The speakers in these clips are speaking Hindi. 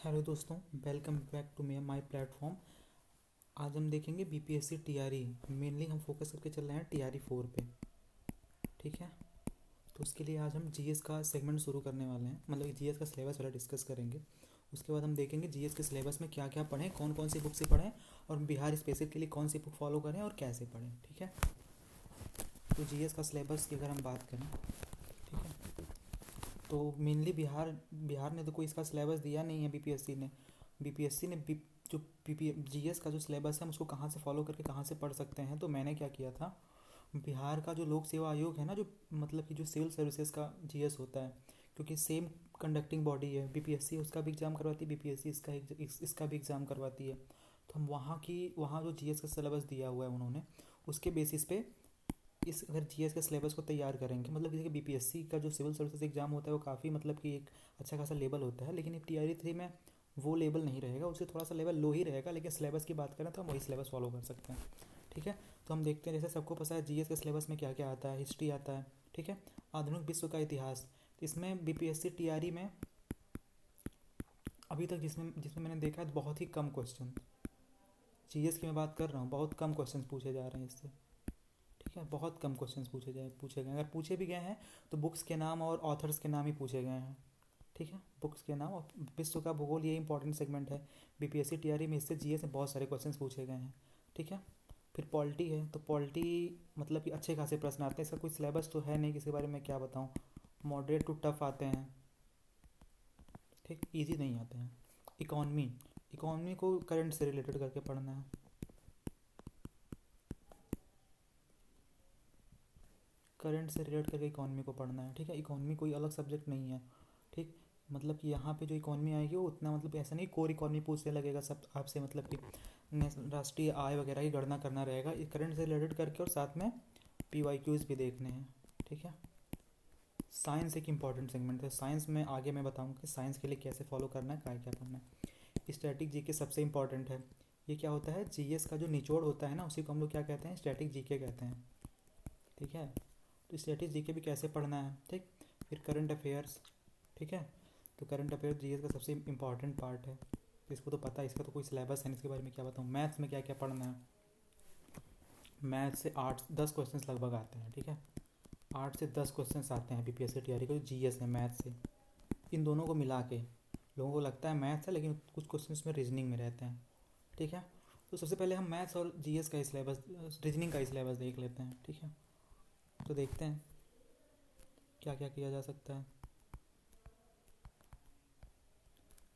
हेलो दोस्तों, welcome back to my platform. आज हम देखेंगे बीपीएससी टीआरई। मेनली हम फोकस करके चल रहे हैं टीआरई 4 पे। ठीक है, तो उसके लिए आज हम जीएस का सेगमेंट शुरू करने वाले हैं, मतलब जीएस का सिलेबस वाला डिस्कस करेंगे। उसके बाद हम देखेंगे जीएस के सिलेबस में क्या क्या पढ़ें, कौन कौन सी बुक से पढ़ें और बिहार स्पेसिफिक के लिए कौन सी बुक फॉलो करें और कैसे पढ़ें। ठीक है, तो जीएस का सिलेबस की अगर हम बात करें, ठीक है, तो मेनली बिहार ने तो कोई इसका सिलेबस दिया नहीं है। बीपीएससी ने जो जीएस का जो सिलेबस है हम उसको कहाँ से फॉलो करके कहाँ से पढ़ सकते हैं। तो मैंने क्या किया था, बिहार का जो लोक सेवा आयोग है ना, जो मतलब कि जो सिविल सर्विसेज का जीएस होता है, क्योंकि सेम कंडक्टिंग बॉडी है। बीपीएससी उसका भी एग्ज़ाम करवाती है, बीपीएससी इसका भी एग्ज़ाम करवाती है। तो हम वहाँ जो जीएस का सिलेबस दिया हुआ है उन्होंने, उसके बेसिस पे इस अगर जीएस के सिलेबस को तैयार करेंगे, मतलब जैसे कि बीपीएससी का जो सिविल सर्विसेज एग्ज़ाम होता है वो काफ़ी मतलब कि एक अच्छा खासा लेवल होता है, लेकिन टीआरई 3 में वो लेवल नहीं रहेगा, उससे थोड़ा सा लेवल लो ही रहेगा। लेकिन सिलेबस की बात करें तो हम वही सिलेबस फॉलो कर सकते हैं। ठीक है, तो हम देखते हैं, जैसे सबको पता है जीएस के सिलेबस में क्या क्या आता है। हिस्ट्री आता है, ठीक है, आधुनिक विश्व का इतिहास। तो इसमें बीपीएससी टीआरई में अभी तक जिसमें जिसमें मैंने देखा है बहुत ही कम क्वेश्चन, जीएस की मैं बात कर रहा हूँ, बहुत कम क्वेश्चन पूछे जा रहे हैं इससे। ठीक है, बहुत कम क्वेश्चंस पूछे गए। अगर पूछे भी गए हैं तो बुक्स के नाम और ऑथर्स के नाम ही पूछे गए हैं। ठीक है, बुक्स के नाम और विश्व का भूगोल, ये इंपॉर्टेंट सेगमेंट है बीपीएससी टीआरई में। इससे जीएस में बहुत सारे क्वेश्चंस पूछे गए हैं। ठीक है, फिर पॉलिटी है, तो पॉलिटी मतलब कि अच्छे खासे प्रश्न आते हैं। इसका कोई सिलेबस तो है नहीं, किसी बारे में क्या बताऊँ। मॉडरेट टू टफ आते हैं, ठीक, ईजी नहीं आते हैं। इकॉनमी, इकॉनमी को करंट से रिलेटेड करके पढ़ना है। करंट से रिलेट करके इकॉनमी को पढ़ना है। ठीक है, इकॉनमी कोई अलग सब्जेक्ट नहीं है। ठीक, मतलब कि यहाँ पे जो इकॉनमी आएगी वो उतना मतलब ऐसा नहीं कोर इकॉनमी पूछने लगेगा सब आपसे, मतलब कि राष्ट्रीय आय वगैरह की गणना करना रहेगा करंट से रिलेटेड करके, और साथ में पीवाईक्यूज भी देखने हैं। ठीक है, साइंस एक इंपॉर्टेंट सेगमेंट है। साइंस में आगे मैं बताऊँगा कि साइंस के लिए कैसे फॉलो करना है, क्या क्या पढ़ना है। स्टैटिक जीके सबसे इंपॉर्टेंट है। ये क्या होता है, जीएस का जो निचोड़ होता है ना, उसी को हम लोग क्या कहते हैं, स्टैटिक जीके कहते हैं। ठीक है, तो स्टैटिक जीके भी कैसे पढ़ना है। ठीक, फिर करंट अफेयर्स। ठीक है, तो करंट अफेयर जीएस का सबसे इंपॉर्टेंट पार्ट है, इसको तो पता है, इसका तो कोई सिलेबस है, इसके बारे में क्या बताऊँ। मैथ्स में क्या क्या पढ़ना है, मैथ्स से 8-10 क्वेश्चन लगभग आते हैं। ठीक है, 8 से 10 क्वेश्चन आते हैं बीपीएससी टीआरई को, जीएस है मैथ्स से। इन दोनों को मिला के लोगों को लगता है मैथ्स है, लेकिन कुछ क्वेश्चन में रीजनिंग में रहते हैं। ठीक है, तो सबसे पहले हम मैथ्स और जीएस का सिलेबस, रीजनिंग का सिलेबस देख लेते हैं। ठीक है, तो देखते हैं क्या क्या किया जा सकता है।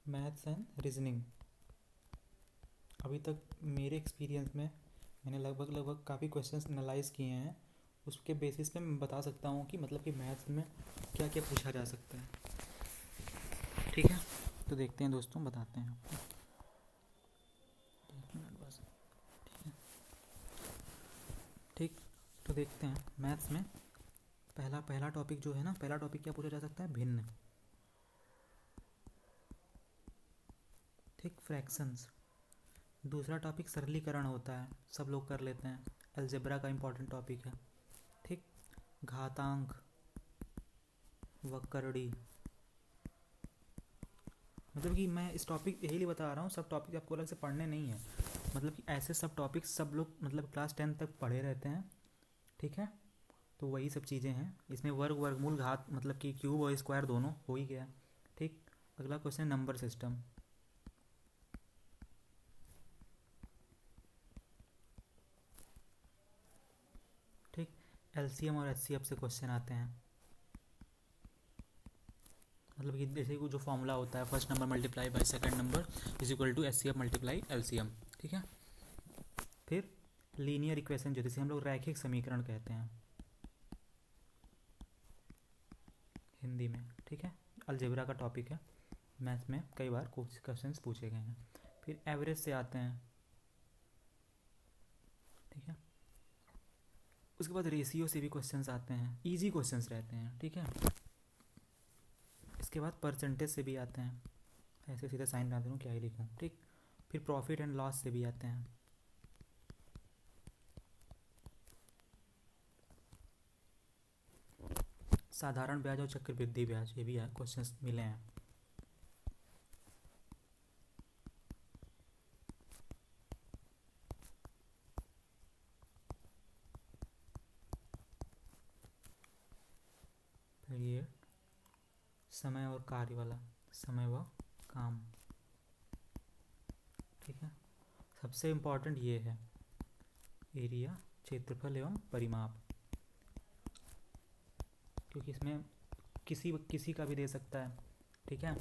मैथ्स एंड रीजनिंग, अभी तक मेरे एक्सपीरियंस में मैंने लगभग काफ़ी क्वेश्चंस एनालाइज किए हैं। उसके बेसिस पे मैं बता सकता हूँ कि मतलब कि मैथ्स में क्या क्या पूछा जा सकता है। ठीक है, तो देखते हैं दोस्तों, बताते हैं आपको। एक मिनट बस। ठीक है, ठीक, तो देखते हैं मैथ्स में पहला टॉपिक जो है ना, पहला टॉपिक क्या पूछा जा सकता है, भिन्न। ठीक, फ्रैक्शंस। दूसरा टॉपिक सरलीकरण होता है, सब लोग कर लेते हैं, अलजेब्रा का इंपॉर्टेंट टॉपिक है। ठीक, घातांक, वक्रड़ी। मतलब कि मैं इस टॉपिक यही लिए बता रहा हूँ, सब टॉपिक आपको अलग से पढ़ने नहीं है। मतलब कि ऐसे सब टॉपिक सब लोग मतलब क्लास 10 तक पढ़े रहते हैं। ठीक है, तो वही सब चीज़ें हैं इसमें। वर्गमूल, घात, मतलब कि क्यूब और स्क्वायर दोनों हो ही गया। ठीक, अगला क्वेश्चन नंबर सिस्टम। ठीक, एलसीएम और एचसीएफ से क्वेश्चन आते हैं। मतलब कि जैसे कि जो फॉर्मूला होता है, first number multiply by second number is equal to HCF multiply LCM. ठीक है, फिर लीनियर इक्वेशन, जो जिसे हम लोग रैखिक समीकरण कहते हैं हिंदी में। ठीक है, अलजेब्रा का टॉपिक है, मैथ्स में कई बार कुछ क्वेश्चन पूछे गए हैं। फिर एवरेज से आते हैं। ठीक है, उसके बाद रेशियो से भी क्वेश्चंस आते हैं, इजी क्वेश्चंस रहते हैं। ठीक है, इसके बाद परसेंटेज से भी आते हैं, ऐसे सीधे साइन बना दूँ, क्या ही लिखूँ। ठीक, फिर प्रॉफिट एंड लॉस से भी आते हैं। साधारण ब्याज और चक्रवृद्धि ब्याज, ये भी क्वेश्चंस मिले हैं। समय और कार्य वाला, समय व काम। ठीक है, सबसे इम्पोर्टेंट ये है एरिया, क्षेत्रफल एवं परिमाप, क्योंकि इसमें किसी का भी दे सकता है। ठीक है,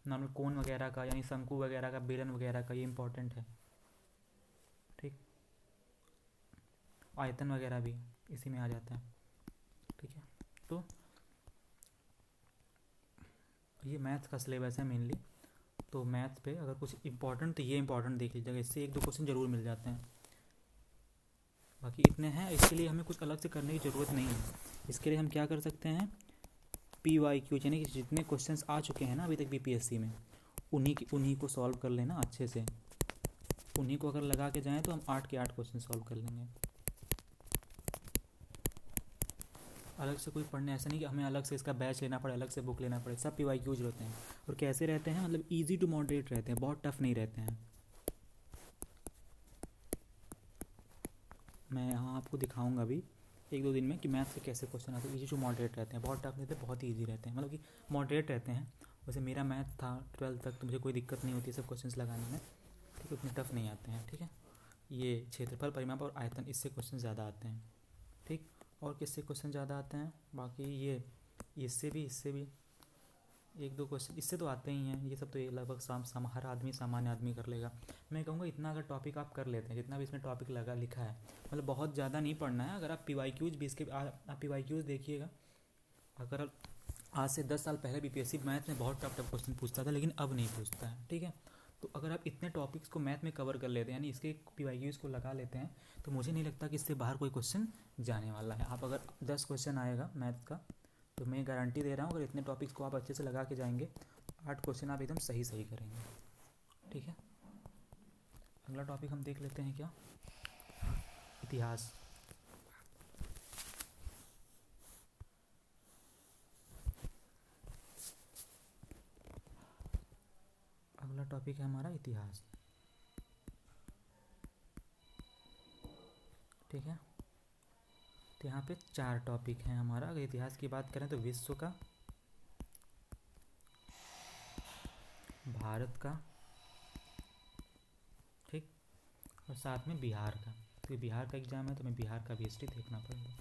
नॉर्मल कोण वगैरह का, यानी शंकु वगैरह का, बेलन वगैरह का, ये इंपॉर्टेंट है। ठीक, आयतन वगैरह भी इसी में आ जाता है। ठीक है, तो ये मैथ्स का सिलेबस है मेनली। तो मैथ्स पे अगर कुछ इंपॉर्टेंट तो ये इंपॉर्टेंट देख लीजिएगा, इससे एक दो क्वेश्चन ज़रूर मिल जाते हैं। बाकी इतने हैं, इसके लिए हमें कुछ अलग से करने की ज़रूरत नहीं है। इसके लिए हम क्या कर सकते हैं, PYQ यानी कि जितने क्वेश्चंस आ चुके हैं ना अभी तक BPSC में, उन्हीं को सॉल्व कर लेना अच्छे से। उन्हीं को अगर लगा के जाएँ तो हम 8 के 8 क्वेश्चन सॉल्व कर लेंगे। अलग से कोई पढ़ने ऐसा नहीं कि हमें अलग से इसका बैच लेना पड़े, अलग से बुक लेना पड़े। सब PYQs रहते हैं, और कैसे रहते हैं, मतलब ईजी टू मॉडरेट रहते हैं, बहुत टफ नहीं रहते हैं। मैं यहाँ आपको दिखाऊंगा अभी 1-2 दिन में कि मैथ्स के कैसे क्वेश्चन आते हैं। ईजी टू मॉडरेट रहते हैं, बहुत टफ नहीं रहते, बहुत ईजी रहते हैं, मतलब कि मॉडरेट रहते हैं। वैसे मेरा मैथ था 12th तक, तो मुझे कोई दिक्कत नहीं होती सब क्वेश्चन लगाने में। ठीक है, उतने टफ नहीं आते हैं। ठीक है, ये क्षेत्रफल, परिमाप और आयतन, इससे क्वेश्चन ज़्यादा आते हैं। ठीक, और किससे क्वेश्चन ज़्यादा आते हैं, बाकी ये इससे भी 1-2 क्वेश्चन इससे तो आते ही हैं। ये सब तो ये लगभग हर आदमी, सामान्य आदमी कर लेगा। मैं कहूँगा इतना अगर टॉपिक आप कर लेते हैं, जितना भी इसमें टॉपिक लिखा है, मतलब बहुत ज़्यादा नहीं पढ़ना है। अगर आप PYQs भी इसके आप PYQs देखिएगा, अगर आज से 10 साल पहले BPSC मैथ में बहुत टफ क्वेश्चन पूछता था, लेकिन अब नहीं पूछता है। ठीक है, तो अगर आप इतने टॉपिक्स को मैथ में कवर कर लेते हैं, यानी इसके PYQs को लगा लेते हैं, तो मुझे नहीं लगता कि इससे बाहर कोई क्वेश्चन जाने वाला है। आप अगर 10 क्वेश्चन आएगा मैथ का, तो मैं गारंटी दे रहा हूँ अगर इतने टॉपिक्स को आप अच्छे से लगा के जाएंगे, 8 क्वेश्चन आप एकदम सही करेंगे। ठीक है, अगला टॉपिक हम देख लेते हैं क्या, इतिहास। अगला टॉपिक है हमारा इतिहास। ठीक है, तो यहाँ पे 4 टॉपिक हैं हमारा। अगर इतिहास की बात करें तो विश्व का, भारत का, ठीक, और साथ में बिहार का। तो बिहार का एग्जाम है तो हमें बिहार का भी हिस्ट्री देखना पड़ेगा।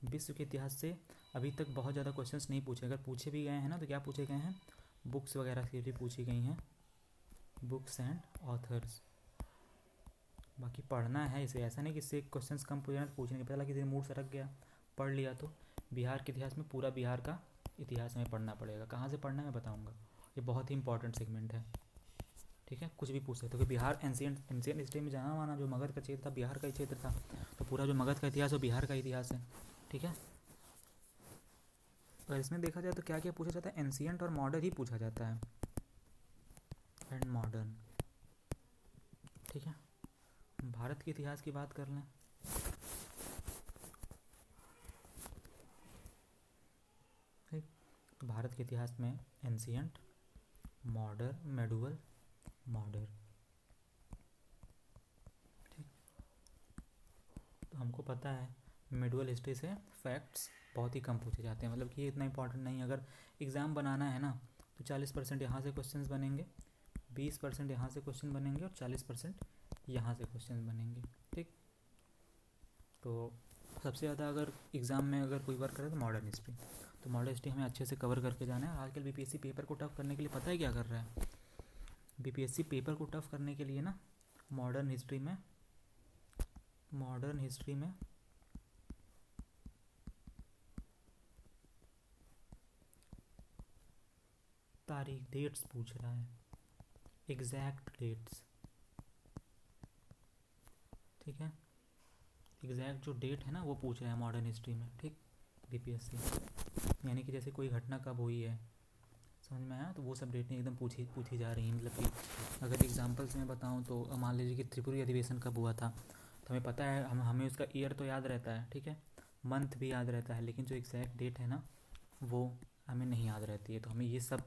विश्व के इतिहास से अभी तक बहुत ज़्यादा क्वेश्चंस नहीं पूछे, अगर पूछे भी गए हैं ना तो क्या पूछे गए हैं, बुक्स वगैरह से भी पूछी गई हैं, बुक्स एंड ऑथर्स। बाकी पढ़ना है इसे, ऐसा नहीं कि इससे क्वेश्चंस कम पूछे ना तो पूछने के पता लगा किसी मूड सरक गया, पढ़ लिया। तो बिहार के इतिहास में पूरा बिहार का इतिहास हमें पढ़ना पड़ेगा। कहाँ से पढ़ना मैं बताऊँगा, ये बहुत ही इंपॉर्टेंट सेगमेंट है। ठीक है, कुछ भी पूछ सकते हो कि बिहार एंशिएंट हिस्ट्री में जाना माना जो मगध का क्षेत्र था, बिहार का ही क्षेत्र था, तो पूरा जो मगध का इतिहास है बिहार का इतिहास है। ठीक है, अगर इसमें देखा जाए तो क्या क्या पूछा जाता है, एंशिएंट और मॉडर्न ही पूछा जाता है, एंड मॉडर्न। ठीक है, भारत के इतिहास की बात कर लें, ठीक, तो भारत के इतिहास में एंशिएंट, मॉडर्न, मेडुअल, मॉडर्न। ठीक, तो हमको पता है मिडुअल हिस्ट्री से फैक्ट्स बहुत ही कम पूछे जाते हैं, मतलब कि ये इतना इंपॉर्टेंट नहीं। अगर एग्ज़ाम बनाना है ना तो 40% यहाँ से क्वेश्चंस बनेंगे, 20% यहाँ से क्वेश्चन बनेंगे और 40% यहाँ से क्वेश्चन बनेंगे। ठीक, तो सबसे ज़्यादा अगर एग्ज़ाम में अगर कोई वर्क करे तो मॉडर्न हिस्ट्री, तो मॉडर्न हिस्ट्री हमें अच्छे से कवर करके जाना है। आजकल BPSC पेपर को टफ करने के लिए पता है क्या कर रहा है, BPSC पेपर को टफ करने के लिए ना मॉडर्न हिस्ट्री में तारीख, डेट्स पूछ रहा है, एग्जैक्ट डेट्स। ठीक है, एग्जैक्ट जो डेट है ना वो पूछ रहा है मॉडर्न हिस्ट्री में। ठीक, BPSC यानी कि जैसे कोई घटना कब हुई है, समझ में आया, तो वो सब डेटें एकदम पूछी जा रही हैं। मतलब कि अगर एग्जांपल्स में बताऊं तो मान लीजिए कि त्रिपुरी अधिवेशन कब हुआ था, तो हमें पता है, हमें उसका ईयर तो याद रहता है, ठीक है, मंथ भी याद रहता है, लेकिन जो एग्जैक्ट डेट है ना वो हमें नहीं याद रहती है। तो हमें ये सब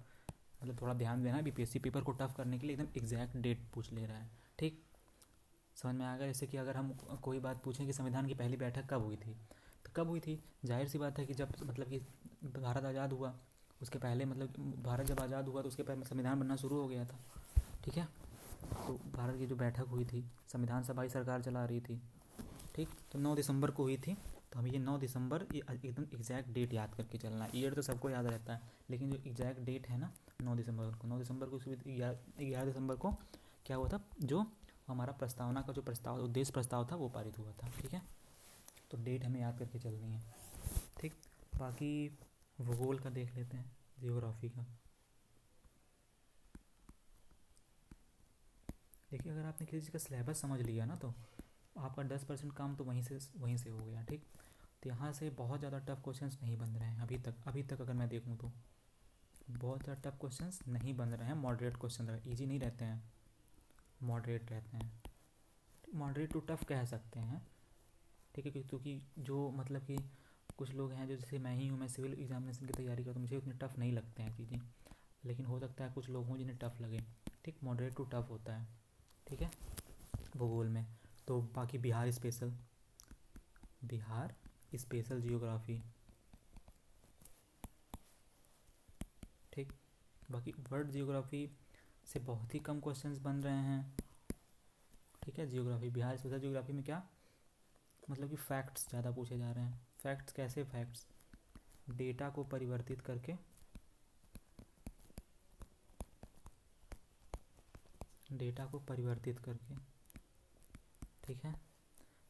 मतलब थोड़ा ध्यान देना है, BPSC पेपर को टफ करने के लिए एकदम एग्जैक्ट डेट पूछ ले रहा है। ठीक, समझ में आ गया। जैसे कि अगर हम कोई बात पूछें कि संविधान की पहली बैठक कब हुई थी, तो कब हुई थी, जाहिर सी बात है कि जब मतलब कि भारत आज़ाद हुआ, उसके पहले मतलब भारत जब आज़ाद हुआ तो उसके पहले संविधान बनना शुरू हो गया था। ठीक है, तो भारत की जो बैठक हुई थी, संविधान सभा ही सरकार चला रही थी। ठीक, तो 9 दिसंबर को हुई थी। तो हमें ये 9 दिसंबर ये एकदम एग्जैक्ट डेट याद करके चलना है। ईयर तो सबको याद रहता है, लेकिन जो एग्जैक्ट डेट है ना, 9 दिसंबर को, 9 दिसंबर को 11 दिसंबर को क्या हुआ था, जो हमारा प्रस्तावना का जो प्रस्ताव उद्देश्य प्रस्ताव था वो पारित हुआ था। ठीक है, तो डेट हमें याद करके चलनी है। ठीक, बाकी भूगोल का देख लेते हैं, जियोग्राफी का। देखिए, अगर आपने किसी चीज़ का सिलेबस समझ लिया ना, तो आपका 10% काम तो वहीं से हो गया। ठीक, तो यहाँ से बहुत ज़्यादा टफ क्वेश्चंस नहीं बन रहे हैं अभी तक अगर मैं देखूँ तो बहुत ज़्यादा टफ क्वेश्चंस नहीं बन रहे हैं। मॉडरेट क्वेश्चन ईजी नहीं रहते हैं, मॉडरेट रहते हैं, मॉडरेट टू टफ कह सकते हैं। ठीक है, क्योंकि जो मतलब कि कुछ लोग हैं जो जैसे मैं ही हूँ, मैं सिविल एग्जामिनेशन की तैयारी करता हूँ, मुझे उतने टफ नहीं लगते हैं चीज़ें, लेकिन हो सकता है कुछ लोग हों जिन्हें टफ लगे। ठीक, मॉडरेट टू टफ होता है। ठीक है, भूगोल में। तो बाकी बिहार स्पेशल जियोग्राफी। ठीक, बाकी वर्ल्ड जियोग्राफी से बहुत ही कम क्वेश्चंस बन रहे हैं। ठीक है, जियोग्राफी बिहार स्पेशल जियोग्राफी में क्या मतलब कि फैक्ट्स ज़्यादा पूछे जा रहे हैं। फैक्ट्स कैसे? फैक्ट्स डेटा को परिवर्तित करके, ठीक है,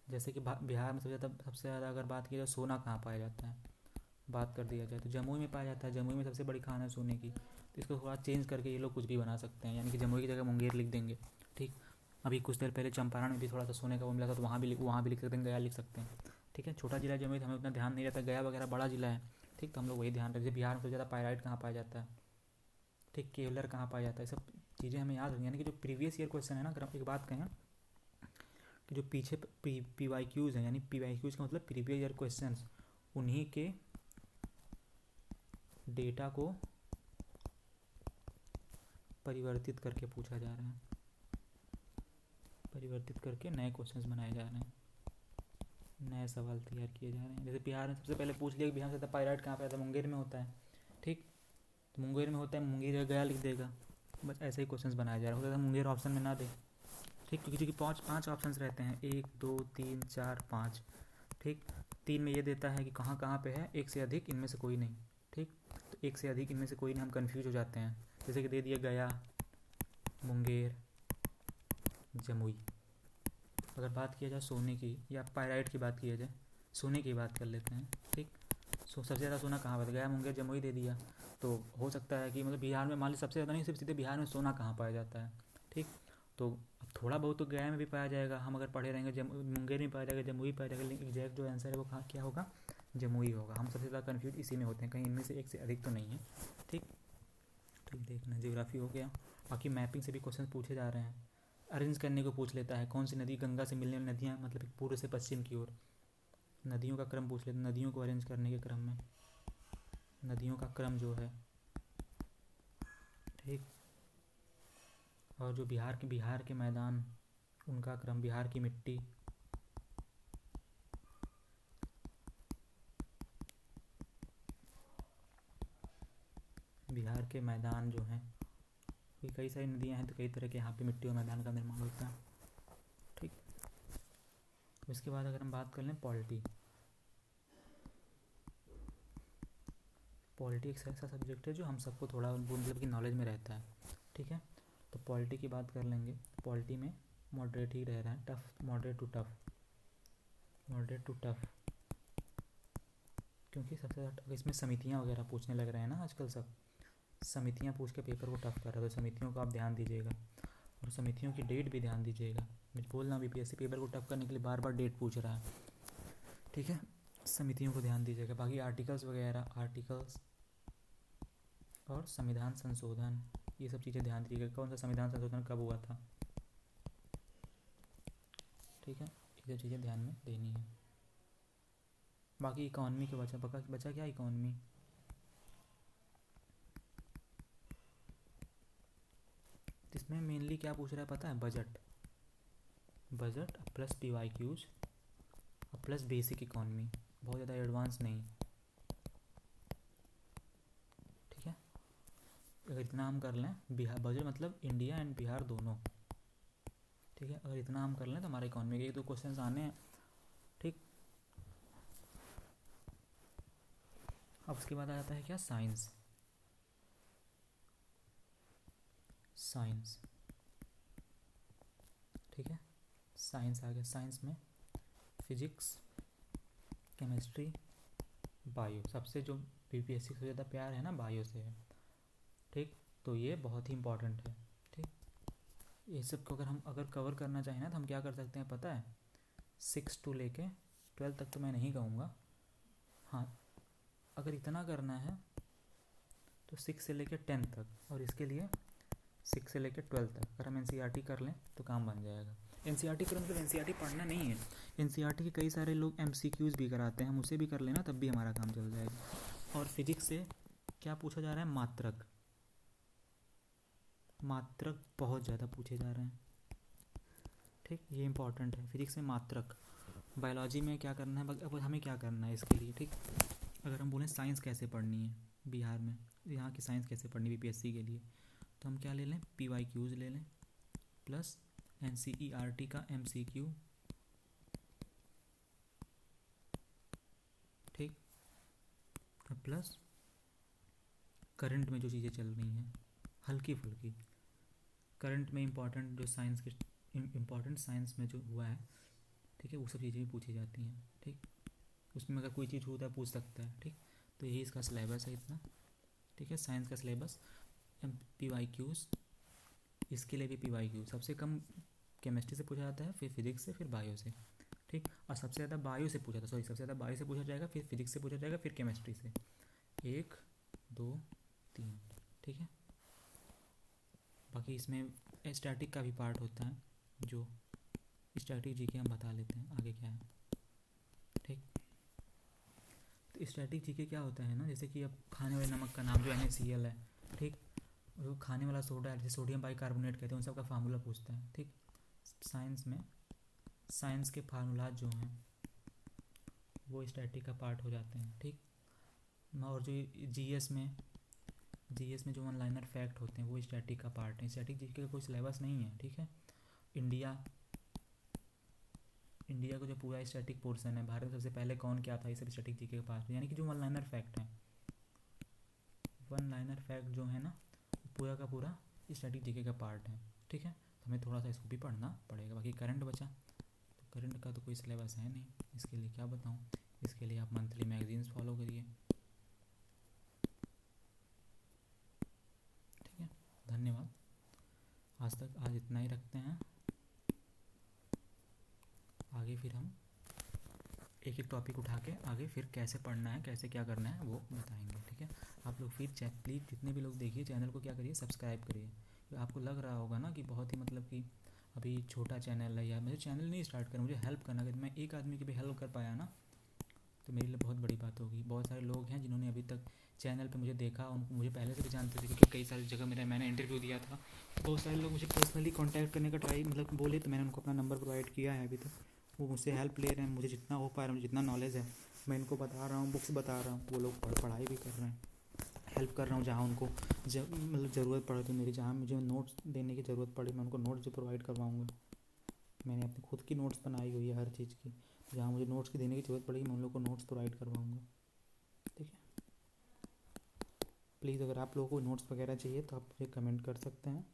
जैसे कि बिहार में सबसे ज़्यादा अगर बात की जाए सोना कहाँ पाया जाता है, बात कर दिया जाए तो जमुई में पाया जाता है। जमुई में सबसे बड़ी खान है सोने की। तो इसको थोड़ा चेंज करके ये लोग कुछ भी बना सकते हैं, यानी कि जमुई की जगह मुंगेर लिख देंगे। ठीक, अभी कुछ देर पहले चंपारण में भी थोड़ा सा सोने का वो मिला था, तो वहाँ भी लिख सकते हैं, गया लिख सकते हैं। ठीक है, छोटा जिला जमुई, तो हमें उतना ध्यान नहीं रहता। गया वगैरह बड़ा जिला है। ठीक, तो हम लोग वही ध्यान रखते हैं। बिहार में सबसे ज़्यादा पायराइट कहाँ पाया जाता है, ठीक, केवलर कहाँ पाया जाता है, सब चीज़ें हमें याद रखनी। यानी कि जो प्रीवियस ईयर क्वेश्चन है ना, अगर एक बात कहें कि जो पीछे PYQs हैं, यानी PYQs का मतलब प्रीवियस ईयर क्वेश्चन, उन्हीं के डेटा को परिवर्तित करके पूछा जा रहा है, परिवर्तित करके नए क्वेश्चंस बनाए जा रहे हैं, नए सवाल तैयार किए जा रहे हैं। जैसे बिहार ने सबसे पहले पूछ लिया कि बिहार से पायराइट कहाँ पे आता है, मुंगेर में होता है। ठीक, तो मुंगेर में होता है, मुंगेर गया लिख देगा, बस ऐसे ही क्वेश्चंस बनाया जा रहा है। हो सकता है मुंगेर ऑप्शन में ना दे। ठीक, क्योंकि पाँच ऑप्शन रहते हैं, 1 2 3 4 5। ठीक, 3 में ये देता है कि कहाँ कहाँ पे है, एक से अधिक इनमें से कोई नहीं। ठीक, तो एक से अधिक इनमें से कोई नहीं, हम कन्फ्यूज हो जाते हैं। जैसे कि दे दिया गया, मुंगेर, जमुई। अगर बात किया जाए सोने की या पायराइट की बात किया जाए, सोने की बात कर लेते हैं। ठीक, सबसे ज़्यादा सोना कहाँ पर गया, मुंगेर, जमुई दे दिया। तो हो सकता है कि मतलब बिहार में मान ली सबसे ज़्यादा नहीं, सिर्फ सीधे बिहार में सोना कहाँ पाया जाता है। ठीक, तो अब थोड़ा बहुत तो गया में भी पाया जाएगा, हम अगर पढ़े रहेंगे मुंगेर में पाया जाएगा, जमुई पाया जाएगा, लेकिन एग्जैक्ट जो आंसर है वो कहाँ क्या होगा, जमुई होगा। हम सबसे ज़्यादा कन्फ्यूज इसी में होते हैं, कहीं इनमें से एक से अधिक तो नहीं है। ठीक, ठीक, देखना जियोग्राफी हो गया। बाकी मैपिंग से भी क्वेश्चन पूछे जा रहे हैं। अरेंज करने को पूछ लेता है, कौन सी नदी गंगा से मिलने वाली नदियाँ, मतलब पूर्व से पश्चिम की ओर, नदियों का क्रम पूछ लेते हैं। नदियों को अरेंज करने के क्रम में, नदियों का क्रम जो है। ठीक, और जो बिहार के मैदान, उनका क्रम, बिहार की मिट्टी, बिहार के मैदान जो हैं, कई सारी नदियां हैं, तो कई तरह के यहाँ पे मिट्टी और मैदान का निर्माण होता है। ठीक, इसके बाद अगर हम बात कर लें पॉलिटी एक ऐसा सब्जेक्ट है जो हम सबको थोड़ा मतलब कि नॉलेज में रहता है। ठीक है, तो पॉलिटी की बात कर लेंगे। पॉलिटी में मॉडरेट ही रह रहा है, टफ, मॉडरेट टू टफ, क्योंकि सबसे ज़्यादा इसमें समितियाँ वगैरह पूछने लग रहे हैं ना आजकल, सब समितियाँ पूछ के पेपर को टफ कर रहे हैं। तो समितियों को आप ध्यान दीजिएगा, और समितियों की डेट भी ध्यान दीजिएगा। मैं बोल रहा हूँ BPSC पेपर को टफ करने के लिए बार बार डेट पूछ रहा है। ठीक है, समितियों को ध्यान दीजिएगा। बाकी आर्टिकल्स और संविधान संशोधन, ये सब चीज़ें ध्यान दीजिएगा, कौन सा संविधान संशोधन कब हुआ था। ठीक है, ये सब चीज़ें ध्यान में देनी है। बाकी इकॉनमी के बचा क्या, इकॉनमी, इसमें मेनली क्या पूछ रहा है पता है, budget plus PYQs plus basic economy, बहुत ज़्यादा एडवांस नहीं। ठीक है, अगर इतना हम कर लें, बिहार बजट मतलब इंडिया एंड बिहार दोनों, ठीक है, अगर इतना हम कर लें तो हमारे इकॉनमी के तो क्वेश्चंस आने हैं, ठीक। अब उसके बाद आ जाता है क्या, साइंस। साइंस, ठीक है, साइंस आ गया। साइंस में फिजिक्स, केमिस्ट्री, बायो, सबसे जो बीपीएससी से ज़्यादा प्यार है ना बायो से है, ठीक। तो ये बहुत ही इंपॉर्टेंट है, ठीक। ये सब को अगर हम कवर करना चाहें ना तो हम क्या कर सकते हैं पता है, 6 to लेके 12 तक तो मैं नहीं कहूँगा, हाँ अगर इतना करना है तो 6 से लेके 10 तक, और इसके लिए 6 से लेकर 12 तक अगर हम एनसीईआरटी कर लें तो काम बन जाएगा। एनसीईआरटी कर मतलब एनसीईआरटी पढ़ना नहीं है, एनसीईआरटी के कई सारे लोग एमसीक्यूज़ भी कराते हैं, हम उसे भी कर लेना तब भी हमारा काम चल जाएगा। और फिजिक्स से क्या पूछा जा रहा है, मात्रक, मात्रक बहुत ज़्यादा पूछे जा रहे हैं, ठीक, ये इंपॉर्टेंट है। फिजिक्स में मात्रक, बायोलॉजी में क्या करना है, अब हमें क्या करना है इसके लिए, ठीक। अगर हम बोलें साइंस कैसे पढ़नी है बिहार में, यहाँ की साइंस कैसे पढ़नी बीपीएससी के लिए, तो हम क्या ले लें, पीवाईक्यूज़ ले लें प्लस एनसीईआरटी का एमसीक्यू, ठीक, प्लस करंट में जो चीज़ें चल रही हैं हल्की फुल्की, करंट में इंपॉर्टेंट जो साइंस के इम्पॉर्टेंट साइंस में जो हुआ है, ठीक है, वो सब चीज़ें भी पूछी जाती हैं, ठीक। उसमें अगर कोई चीज़ होता है पूछ सकता है, ठीक। तो यही इसका सिलेबस है इतना, ठीक है, साइंस का सिलेबस। पीवाईक्यूज़, इसके लिए भी पीवाईक्यू सबसे कम केमिस्ट्री से पूछा जाता है, फिर फिजिक्स से, फिर बायो से, ठीक। और सबसे ज़्यादा बायो से पूछा था, सॉरी सबसे ज़्यादा बायो से पूछा जाएगा, फिर फिजिक्स से पूछा जाएगा, फिर केमिस्ट्री से, 1 2 3, ठीक है। बाकी इसमें स्टैटिक का भी पार्ट होता है, जो स्टैटिक जीके हम बता लेते हैं आगे क्या है, ठीक। तो स्टैटिक जीके क्या होता है ना, जैसे कि अब खाने वाले नमक का नाम जो NaCl है, ठीक, जो खाने वाला सोडा है जिसे सोडियम बाइकार्बोनेट कहते हैं, उन सब का फार्मूला पूछता है, ठीक। साइंस में साइंस के फार्मूला जो हैं वो स्टैटिक का पार्ट हो जाते हैं, ठीक। और जो जीएस में जो वन लाइनर फैक्ट होते हैं वो स्टैटिक का पार्ट है। स्टैटिक जीके का कोई सिलेबस नहीं है, ठीक है। इंडिया इंडिया का जो पूरा स्टैटिक पोर्शन है, भारत में सबसे पहले कौन क्या था, ये सब स्टैटिक जीके के पास, यानी कि जो वन लाइनर फैक्ट है, वन लाइनर फैक्ट जो है ना पूरा का पूरा स्टैटिक जीके का पार्ट है, ठीक है। तो हमें थोड़ा सा इसको भी पढ़ना पड़ेगा। बाकी करंट बचा, तो करंट का तो कोई सिलेबस है नहीं, इसके लिए क्या बताऊँ, इसके लिए आप मंथली मैगजीन्स फॉलो करिए, ठीक है। धन्यवाद, आज इतना ही रखते हैं, आगे फिर हम एक एक टॉपिक उठा के आगे फिर कैसे पढ़ना है, कैसे क्या करना है वो बताएंगे, ठीक है। आप लोग फिर प्लीज़ जितने भी लोग देखिए चैनल को क्या करिए, सब्सक्राइब करिए। तो आपको लग रहा होगा ना कि बहुत ही मतलब कि अभी छोटा चैनल है, या मुझे चैनल नहीं स्टार्ट करना, मुझे हेल्प करना, अगर मैं एक आदमी की भी हेल्प कर पाया ना तो मेरे लिए बहुत बड़ी बात होगी। बहुत सारे लोग हैं जिन्होंने अभी तक चैनल पे मुझे देखा, उनको मुझे पहले से भी जानते थे क्योंकि कई सारी जगह मैंने इंटरव्यू दिया था। बहुत सारे लोग मुझे पर्सनली कांटेक्ट करने का ट्राई मतलब बोले, तो मैंने उनको अपना नंबर प्रोवाइड किया है। अभी तक वो मुझसे हेल्प ले रहे हैं, मुझे जितना हो पा रहा है, मुझे जितना नॉलेज है मैं इनको बता रहा हूँ, बुक्स बता रहा हूँ, वो लोग पढ़ाई भी कर रहे हैं, हेल्प कर रहा हूँ। जहाँ उनको मतलब ज़रूरत पड़े तो मेरी, जहाँ मुझे नोट्स देने की ज़रूरत पड़े मैं उनको नोट्स भी प्रोवाइड करवाऊँगा। मैंने अपनी खुद की नोट्स बनाई हुई है हर चीज़ की, जहाँ मुझे नोट्स की देने की ज़रूरत पड़ेगी मैं उन लोगों को नोट्स प्रोवाइड करवाऊँगा, ठीक है। प्लीज़ अगर आप लोगों को नोट्स वगैरह चाहिए तो आप मुझे कमेंट कर सकते हैं।